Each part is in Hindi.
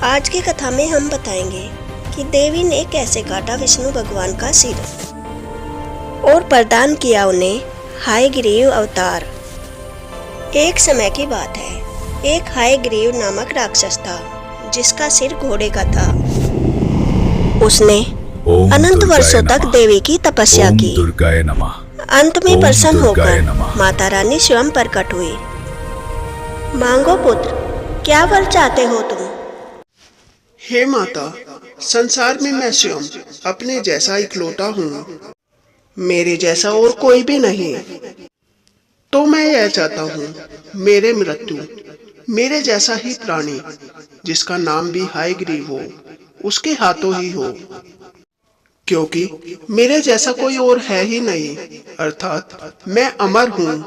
आज की कथा में हम बताएंगे कि देवी ने कैसे काटा विष्णु भगवान का सिर और प्रदान किया उन्हें हयग्रीव अवतार। एक समय की बात है, एक हयग्रीव नामक राक्षस था जिसका सिर घोड़े का था। उसने अनंत वर्षों तक देवी की तपस्या की। अंत में प्रसन्न होकर माता रानी स्वयं प्रकट हुई। मांगो पुत्र, क्या वर चाहते हो तुम? हे माता, संसार में मैं स्वयं अपने जैसा इकलौता हूँ, मेरे जैसा और कोई भी नहीं। तो मैं यह चाहता हूँ, मेरे मृत्यु मेरे जैसा ही प्राणी जिसका नाम भी हयग्रीव हो, उसके हाथों ही हो, क्योंकि मेरे जैसा कोई और है ही नहीं, अर्थात मैं अमर हूँ।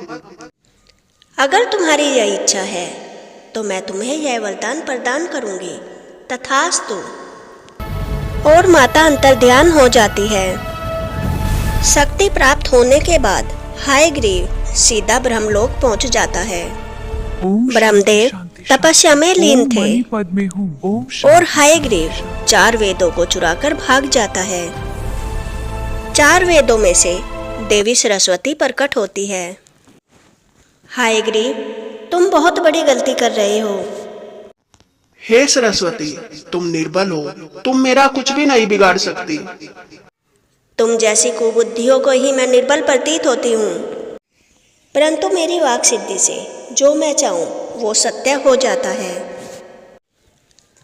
अगर तुम्हारी यह इच्छा है तो मैं तुम्हें यह वरदान प्रदान करूंगी, तथास्तु। और माता अंतर्ध्यान हो जाती है। शक्ति प्राप्त होने के बाद हयग्रीव सीधा ब्रह्मलोक पहुंच जाता है। ब्रह्मदेव तपस्या में लीन थे और हयग्रीव 4 वेदों को चुराकर भाग जाता है। 4 वेदों में से देवी सरस्वती प्रकट होती है। हयग्रीव, तुम बहुत बड़ी गलती कर रहे हो। हे सरस्वती, तुम निर्बल हो, तुम मेरा कुछ भी नहीं बिगाड़ सकती। तुम जैसी कुबुद्धियों को ही मैं निर्बल प्रतीत होती हूँ, परंतु मेरी वाक सिद्धि से जो मैं चाहूँ वो सत्य हो जाता है।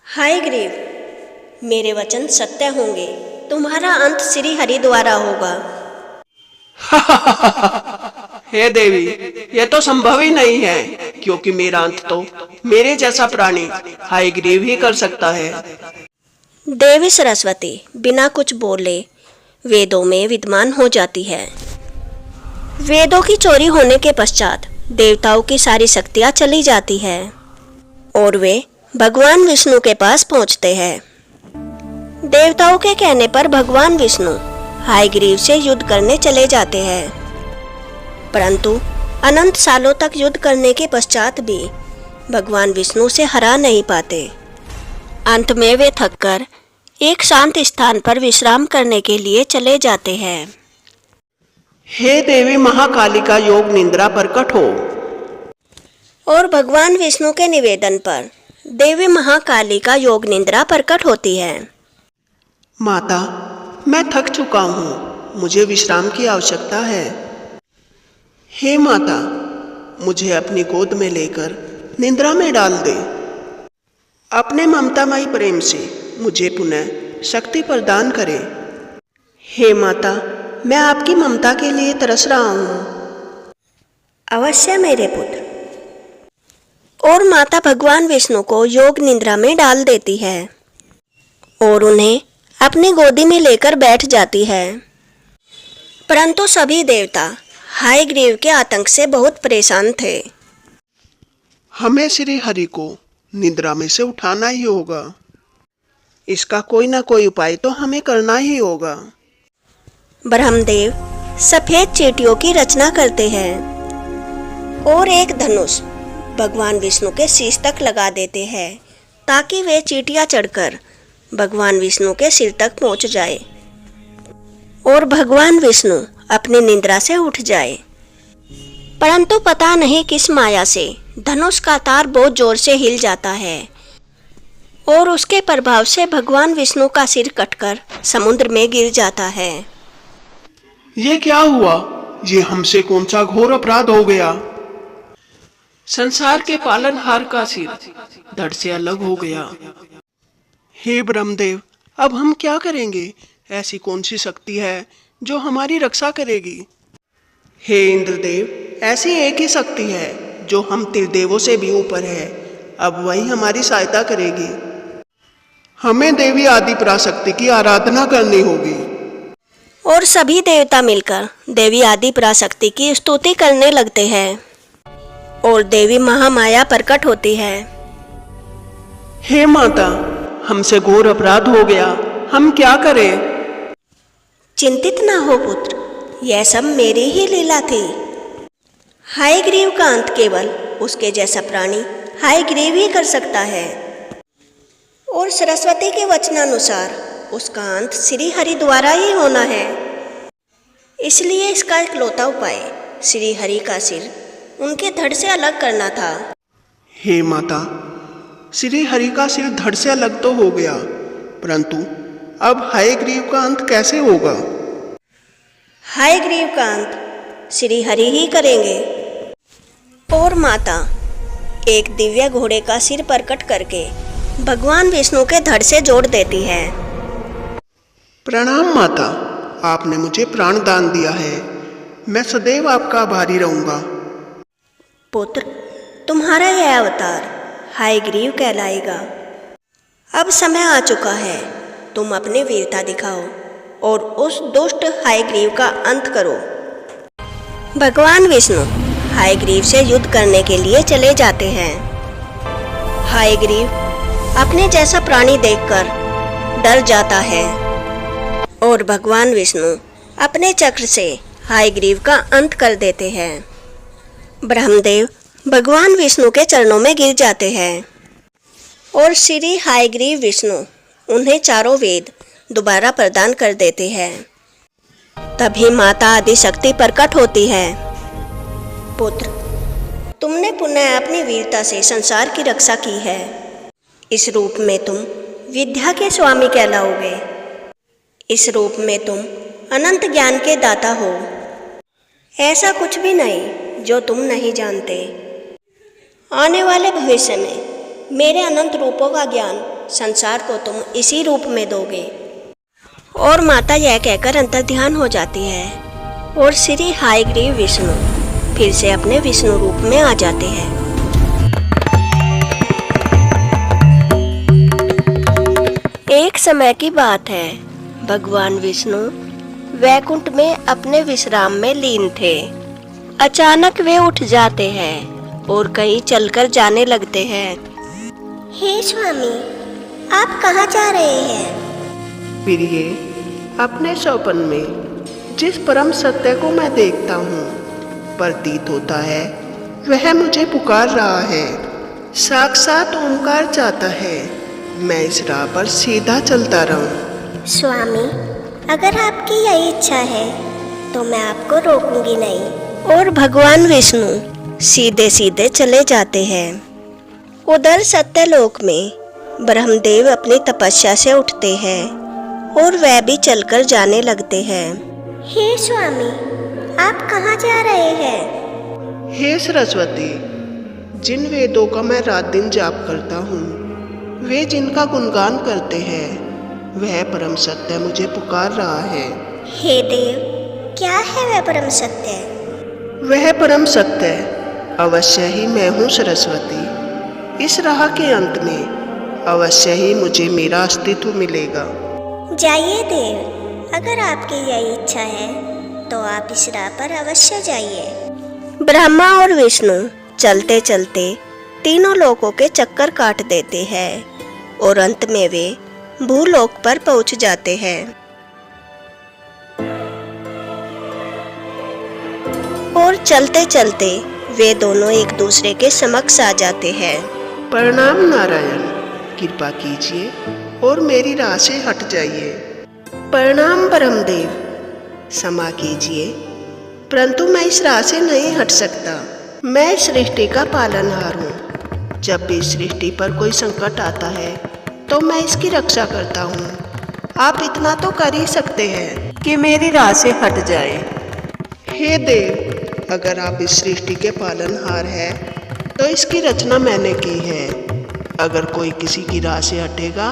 हयग्रीव, मेरे वचन सत्य होंगे, तुम्हारा अंत श्री हरि द्वारा होगा। हे देवी, यह तो संभव ही नहीं है, क्योंकि मेरा अंत तो मेरे जैसा प्राणी हयग्रीव ही कर सकता है। देवी सरस्वती बिना कुछ बोले वेदों में विद्यमान हो जाती है। वेदों की चोरी होने के पश्चात देवताओं की सारी शक्तियां चली जाती है और वे भगवान विष्णु के पास पहुंचते हैं। देवताओं के कहने पर भगवान विष्णु हयग्रीव से युद्ध करने चले जाते हैं, परंतु अनंत सालों तक युद्ध करने के पश्चात भी भगवान विष्णु से हरा नहीं पाते। अंत में वे थककर एक शांत स्थान पर विश्राम करने के लिए चले जाते हैं। हे देवी महाकाली का योग निंद्रा प्रकट हो। और भगवान विष्णु के निवेदन पर देवी महाकाली का योग निंद्रा प्रकट होती है। माता, मैं थक चुका हूँ, मुझे विश्राम की आवश्यकता है। हे माता, मुझे अपनी गोद में लेकर निंद्रा में डाल दे। अपने ममतामयी प्रेम से मुझे पुनः शक्ति प्रदान करे। हे माता, मैं आपकी ममता के लिए तरस रहा हूँ। अवश्य मेरे पुत्र। और माता भगवान विष्णु को योग निंद्रा में डाल देती है और उन्हें अपनी गोदी में लेकर बैठ जाती है। परंतु सभी देवता हयग्रीव के आतंक से बहुत परेशान थे। हमें श्री हरि को निद्रा में से उठाना ही होगा। इसका कोई ना कोई उपाय तो हमें करना ही होगा। ब्रह्मदेव सफेद चींटियों की रचना करते हैं और एक धनुष भगवान विष्णु के शीश तक लगा देते हैं ताकि वे चींटियां चढ़कर भगवान विष्णु के सिर तक पहुंच जाए और भगवान विष्णु अपनी निद्रा से उठ जाए। परंतु पता नहीं किस माया से धनुष का तार बहुत जोर से हिल जाता है और उसके प्रभाव से भगवान विष्णु का सिर कटकर समुद्र में गिर जाता है। ये क्या हुआ? ये हमसे कौन सा घोर अपराध हो गया? संसार के पालनहार का सिर धड़ से अलग हो गया। हे ब्रह्मदेव, अब हम क्या करेंगे? ऐसी कौन सी शक्ति है जो हमारी रक्षा करेगी? हे इंद्रदेव, ऐसी एक ही शक्ति है जो हम त्रिदेवों से भी ऊपर है, अब वही हमारी सहायता करेगी। हमें देवी आदि पराशक्ति की आराधना करनी होगी। और सभी देवता मिलकर देवी आदि पराशक्ति की स्तुति करने लगते हैं और देवी महामाया प्रकट होती है। हे माता, हमसे घोर अपराध हो गया, हम क्या करें? चिंतित ना हो पुत्र, यह सब मेरी ही लीला थी। हयग्रीव का अंत केवल उसके जैसा प्राणी हयग्रीव ही कर सकता है और सरस्वती के वचनानुसार उसका अंत श्री हरि द्वारा ही होना है। इसलिए इसका इकलौता उपाय श्री हरि का सिर उनके धड़ से अलग करना था। हे माता, श्री हरि का सिर धड़ से अलग तो हो गया, परंतु अब हयग्रीव का अंत कैसे होगा? हयग्रीव का अंत श्री हरि ही करेंगे। और माता एक दिव्य घोड़े का सिर प्रकट करके भगवान विष्णु के धड़ से जोड़ देती है। प्रणाम माता, आपने मुझे प्राण दान दिया है। मैं सदैव आपका आभारी रहूंगा। पुत्र, तुम्हारा यह अवतार हयग्रीव कहलाएगा। अब समय आ चुका है, तुम अपनी वीरता दिखाओ और उस दुष्ट हयग्रीव का अंत करो। भगवान विष्णु हयग्रीव से युद्ध करने के लिए चले जाते हैं। हयग्रीव अपने जैसा प्राणी देखकर डर जाता है और भगवान विष्णु अपने चक्र से हयग्रीव का अंत कर देते हैं। ब्रह्मदेव भगवान विष्णु के चरणों में गिर जाते हैं और श्री हयग्रीव विष्णु उन्हें चारों वेद दोबारा प्रदान कर देते हैं। तभी माता आदिशक्ति प्रकट होती है। पुत्र, तुमने पुनः अपनी वीरता से संसार की रक्षा की है। इस रूप में तुम विद्या के स्वामी कहलाओगे। इस रूप में तुम अनंत ज्ञान के दाता हो। ऐसा कुछ भी नहीं जो तुम नहीं जानते। आने वाले भविष्य में मेरे अनंत रूपों का ज्ञान संसार को तुम इसी रूप में दोगे। और माता यह कहकर अंतर्ध्यान हो जाती है और श्री हयग्रीव विष्णु फिर से अपने विष्णु रूप में आ जाते हैं। एक समय की बात है, भगवान विष्णु वैकुंठ में अपने विश्राम में लीन थे। अचानक वे उठ जाते हैं और कहीं चलकर जाने लगते हैं। हे स्वामी, आप कहाँ जा रहे हैं? प्रिय, अपने सौपन में जिस परम सत्य को मैं देखता हूँ, प्रतीत होता है वह मुझे पुकार रहा है। साक्षात ओंकार चाहता है मैं इस राह पर सीधा चलता रहूं। स्वामी, अगर आपकी यही इच्छा है तो मैं आपको रोकूंगी नहीं। और भगवान विष्णु सीधे सीधे चले जाते हैं। उधर सत्यलोक में ब्रह्मदेव अपनी तपस्या से उठते हैं और वह भी चलकर जाने लगते हैं। हे स्वामी, आप कहाँ जा रहे हैं? हे सरस्वती, जिन वेदों का मैं रात दिन जाप करता हूँ, वे जिनका गुणगान करते हैं, वह परम सत्य मुझे पुकार रहा है। हे देव, क्या है वह परम सत्य? वह परम सत्य अवश्य ही मैं हूँ सरस्वती। इस राह के अंत में अवश्य ही मुझे मेरा अस्तित्व मिलेगा। जाइए देव, अगर आपकी यही इच्छा है तो आप इस राह पर अवश्य जाइए। ब्रह्मा और विष्णु चलते चलते तीनों लोकों के चक्कर काट देते हैं और अंत में वे भूलोक पर पहुंच जाते हैं। और चलते चलते वे दोनों एक दूसरे के समक्ष आ जाते हैं। प्रणाम नारायण, कृपा कीजिए और मेरी राह से हट जाइए। प्रणाम ब्रह्मदेव, क्षमा कीजिए, परंतु मैं इस राह से नहीं हट सकता। मैं इस सृष्टि का पालनहार हूँ। जब भी सृष्टि पर कोई संकट आता है तो मैं इसकी रक्षा करता हूँ। आप इतना तो कर ही सकते हैं कि मेरी राह से हट जाए। हे देव, अगर आप इस सृष्टि के पालनहार हैं तो इसकी रचना मैंने की है। अगर कोई किसी की राह से हटेगा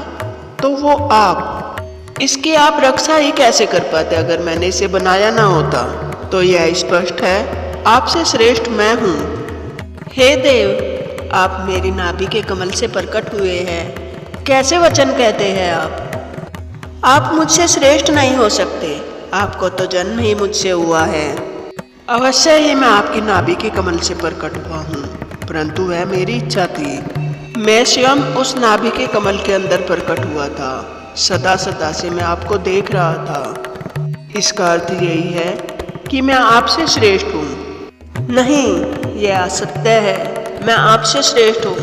तो वो आप। इसकी आप रक्षा ही कैसे कर पाते अगर मैंने इसे बनाया ना होता? तो यह स्पष्ट है, आपसे श्रेष्ठ मैं हूँ। हे देव, आप मेरी नाभि के कमल से प्रकट हुए हैं। कैसे वचन कहते हैं आप मुझसे श्रेष्ठ नहीं हो सकते। आपको तो जन्म ही मुझसे हुआ है। अवश्य ही मैं आपकी नाभि के कमल से प्रकट हुआ हूँ, परंतु वह मेरी इच्छा थी। मैं स्वयं उस नाभि के कमल के अंदर प्रकट हुआ था। सदा सदा से मैं आपको देख रहा था। इसका अर्थ यही है कि मैं आपसे श्रेष्ठ हूँ। नहीं, यह असत्य है। मैं आपसे श्रेष्ठ हूँ।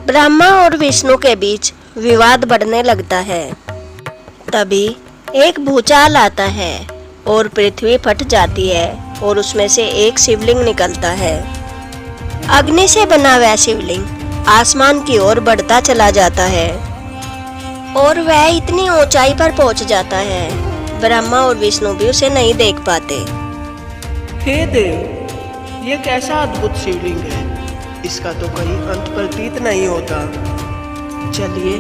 ब्रह्मा और विष्णु के बीच विवाद बढ़ने लगता है। तभी एक भूचाल आता है और पृथ्वी फट जाती है और उसमें से एक शिवलिंग निकलता है। अग्नि से बना वह शिवलिंग आसमान की ओर बढ़ता चला जाता है और वह इतनी ऊंचाई पर पहुंच जाता है, ब्रह्मा और विष्णु भी उसे नहीं देख पाते। हे देव, ये कैसा अद्भुत शिवलिंग है, इसका तो कहीं अंत प्रतीत नहीं होता। चलिए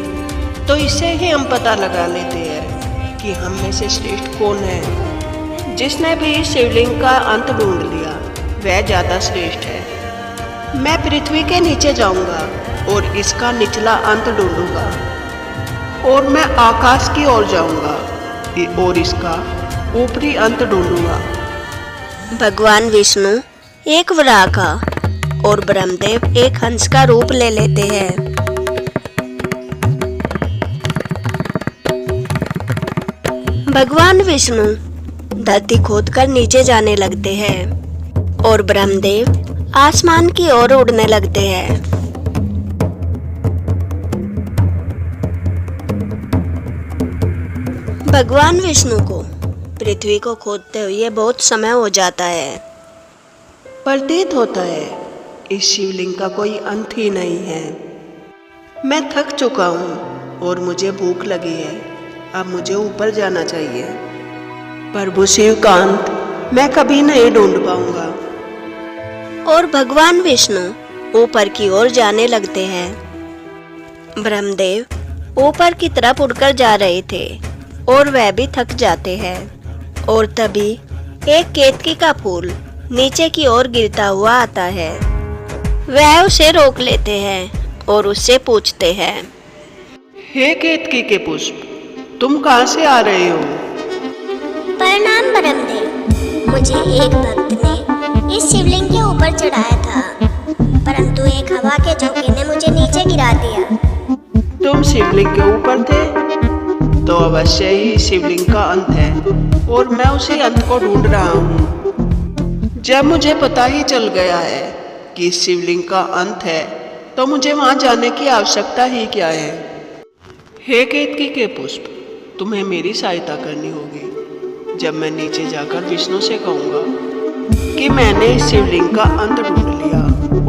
तो इससे ही हम पता लगा लेते हैं कि हम में से श्रेष्ठ कौन है। जिसने भी इस शिवलिंग का अंत ढूंढ लिया वह ज्यादा श्रेष्ठ है। मैं पृथ्वी के नीचे जाऊंगा और इसका निचला अंत ढूंढूंगा, और मैं आकाश की ओर जाऊंगा और इसका ऊपरी अंत ढूंढूंगा। भगवान विष्णु एक वराह का और ब्रह्मदेव एक हंस का रूप ले लेते हैं। भगवान विष्णु धरती खोदकर नीचे जाने लगते हैं और ब्रह्मदेव आसमान की ओर उड़ने लगते हैं। भगवान विष्णु को पृथ्वी को खोदते हुए बहुत समय हो जाता है। प्रतीत होता है इस शिवलिंग का कोई अंत ही नहीं है। मैं थक चुका हूँ और मुझे भूख लगी है। अब मुझे ऊपर जाना चाहिए। प्रभु शिव का अंत मैं कभी नहीं ढूंढ पाऊंगा। और भगवान विष्णु ऊपर की ओर जाने लगते हैं। ब्रह्मदेव ऊपर की तरफ उड़कर जा रहे थे और वह भी थक जाते हैं। और तभी एक केतकी का फूल नीचे की ओर गिरता हुआ आता है। वह उसे रोक लेते हैं और उससे पूछते हैं, हे केतकी के पुष्प, तुम कहाँ से आ रहे हो? प्रणाम ब्रह्मदेव, मुझे एक भक्त ने इस शिवलिंग के ऊपर चढ़ाया था, परंतु एक हवा के झोंके ने मुझे नीचे गिरा दिया। तुम शिवलिंग के ऊपर थे तो अवश्य ही शिवलिंग का अंत है और मैं उसी अंत को ढूंढ रहा हूँ। जब मुझे पता ही चल गया है कि इस शिवलिंग का अंत है तो मुझे वहाँ जाने की आवश्यकता ही क्या है। हे केतकी के पुष्प, तुम्हें मेरी सहायता करनी होगी। जब मैं नीचे जाकर विष्णु से कहूँगा कि मैंने इस शिवलिंग का अंत ढूंढ लिया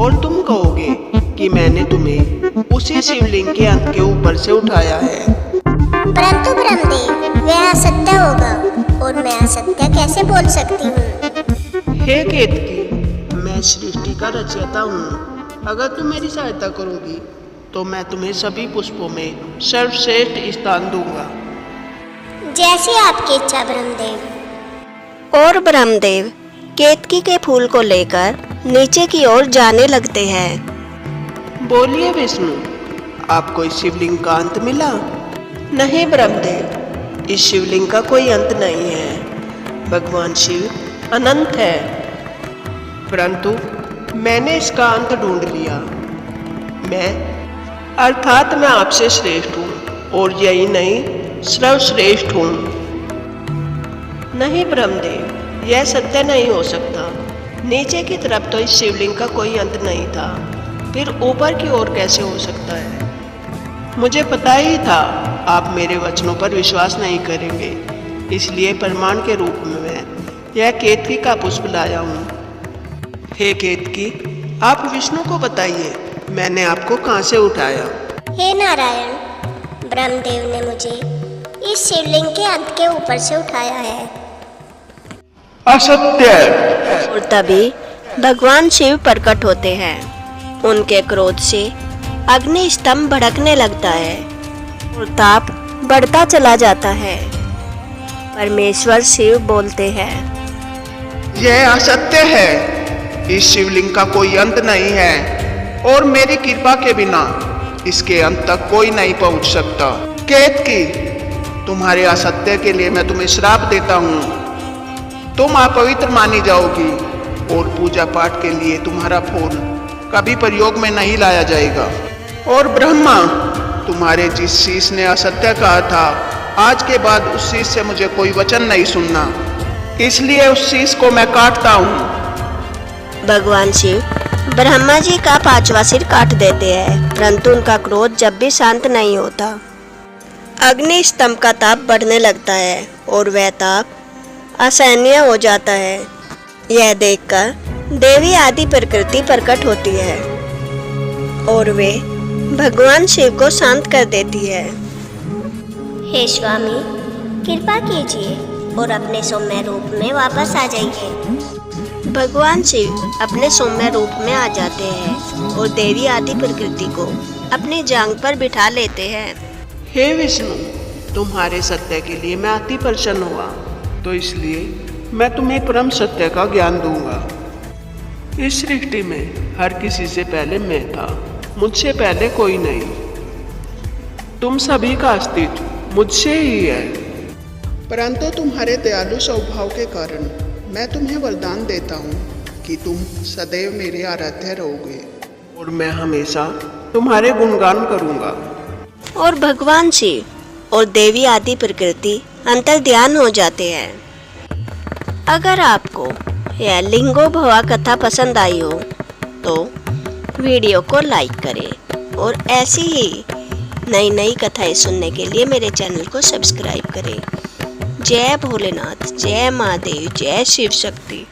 और तुम कहोगे कि मैंने तुम्हें उसी शिवलिंग के अंत के ऊपर से उठाया है। परंतु ब्रह्मदेव, वह असत्य होगा और मैं असत्य कैसे बोल सकती हूँ? हे केतकी, मैं सृष्टि का रचयिता हूँ। अगर तुम मेरी सहायता करोगी तो मैं तुम्हें सभी पुष्पों में सर्वश्रेष्ठ स्थान दूंगा। जैसी आपकी इच्छा ब्रह्मदेव। और ब्रह्मदेव केतकी के फूल को लेकर नीचे की ओर जाने लगते हैं। बोलिए विष्णु, आपको इस शिवलिंग का अंत मिला? नहीं ब्रह्मदेव, इस शिवलिंग का कोई अंत नहीं है। भगवान शिव अनंत है, परंतु मैंने इसका अंत ढूंढ लिया। अर्थात मैं आपसे श्रेष्ठ हूँ और यही नहीं, सर्वश्रेष्ठ हूँ। नहीं ब्रह्मदेव, यह सत्य नहीं हो सकता। नीचे की तरफ तो इस शिवलिंग का कोई अंत नहीं था, फिर ऊपर की ओर कैसे हो सकता है? मुझे पता ही था आप मेरे वचनों पर विश्वास नहीं करेंगे, इसलिए प्रमाण के रूप में मैं यह केतकी का पुष्प लाया हूँ। हे केतकी, आप विष्णु को बताइए मैंने आपको कहाँ से उठाया? हे नारायण, ब्रह्मदेव ने मुझे इस शिवलिंग के अंत के ऊपर से उठाया है। असत्य! और तभी भगवान शिव प्रकट होते हैं। उनके क्रोध से अग्नि स्तंभ भड़कने लगता है और ताप बढ़ता चला जाता है। परमेश्वर शिव बोलते हैं, यह असत्य है। इस शिवलिंग का कोई अंत नहीं है और मेरी कृपा के बिना इसके अंत तक कोई नहीं पहुंच सकता। केतकी, तुम्हारे असत्य के लिए मैं तुम्हें श्राप देता हूँ। तुम अपवित्र मानी जाओगी और पूजा पाठ के लिए तुम्हारा फूल कभी प्रयोग में नहीं लाया जाएगा। और ब्रह्मा, तुम्हारे जिस शीश ने असत्य कहा था, आज के बाद उस शीश से मुझे कोई वचन नहीं सुनना, इसलिए उस शीश को मैं काटता हूँ। भगवान शिव ब्रह्मा जी का 5वां सिर काट देते हैं, परंतु उनका क्रोध जब भी शांत नहीं होता। अग्नि स्तंभ का ताप बढ़ने लगता है और वह ताप असहनीय हो जाता है। यह देखकर देवी आदि प्रकृति प्रकट होती है और वे भगवान शिव को शांत कर देती है। हे स्वामी, कृपा कीजिए और अपने सौम्य रूप में वापस आ जाइए। भगवान शिव अपने सौम्य रूप में आ जाते हैं और देवी आदि प्रकृति को अपनी जांघ पर बिठा लेते हैं। हे विष्णु, तुम्हारे सत्य के लिए मैं अति प्रसन्न हुआ, तो इसलिए मैं तुम्हें परम सत्य का ज्ञान दूंगा। इस सृष्टि में हर किसी से पहले मैं था, मुझसे पहले कोई नहीं। तुम सभी का अस्तित्व मुझसे ही है, परंतु तुम्हारे दयालु स्वभाव के कारण मैं तुम्हें वरदान देता हूँ कि तुम सदैव मेरे आराध्य रहोगे और मैं हमेशा तुम्हारे गुणगान करूँगा। और भगवान शिव और देवी आदि प्रकृति अंतर्ध्यान हो जाते हैं। अगर आपको यह लिंगो भवा कथा पसंद आई हो तो वीडियो को लाइक करें और ऐसी ही नई नई कथाएं सुनने के लिए मेरे चैनल को सब्सक्राइब करें। जय भोलेनाथ, जय महादेव, जय शिव शक्ति।